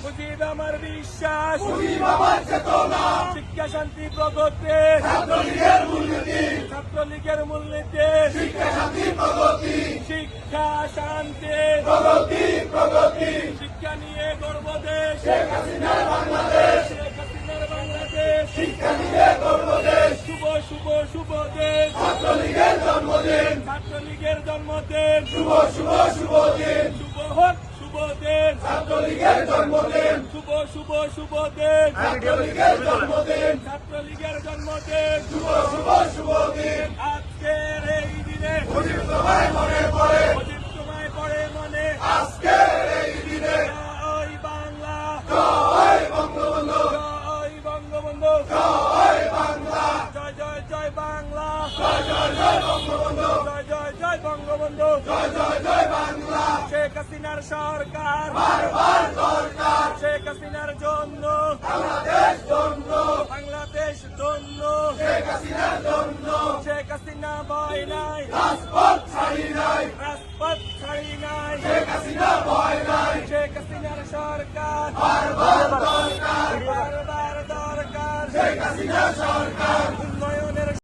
মুজিব আমার বিশ্বাস, মুজিব আমার চেতনা, শিক্ষা শান্তি প্রগতি, ছাত্রলীগের মূলনীতি, ছাত্রলীগের মূলনীতি, শিক্ষা শান্তি প্রগতি, শিক্ষা শান্তি প্রগতি প্রগতি, শিক্ষা নিয়ে গর্ব দেশ, শেখ হাসিনার বাংলাদেশ, শেখ হাসিনার বাংলাদেশ, শিক্ষা নিয়ে গর্ব দেশ, শুভ শুভ শুভ দেশ, ছাত্রলীগের জন্মদিন, ছাত্রলীগের জন্মদিন, শুভ শুভ শুভ দিন, শুভ হোক শুভ দিন, ছাত্রলীগের জন্মদিন, শুভ শুভ শুভ দিন, ছাত্রলীগের জন্মদিন, ছাত্রলীগের জন্মদিন, শুভ শুভ শুভ দিন, আজকের এই দিনে মুজিব তোমায় মনে পড়ে, মুজিব তোমায় পড়ে মনে, আজকের এই দিনে, জয় বাংলা, জয় বঙ্গবন্ধু, জয় বঙ্গবন্ধু, জয় বাংলা, জয় জয় জয় বাংলা, জয় জয় জয় বঙ্গবন্ধু, জয় জয় জয় বঙ্গবন্ধু, জয় জয় জয় বাংলা, শেখ হাসিনার সরকার বারবার দরকার, শেখ হাসিনার জন্য বাংলাদেশ জন্য, বাংলাদেশ ধন্য, শেখ হাসিনার জন্য, শেখ হাসিনা ভয় নাই, রাজপথ ছাড়ি নাই, রাজপথ ছাড়ি নাই, শেখ হাসিনা ভয় নাই, শেখ হাসিনার সরকার বারবার দরকার, বারবার দরকার, শেখ হাসিনা সরকার,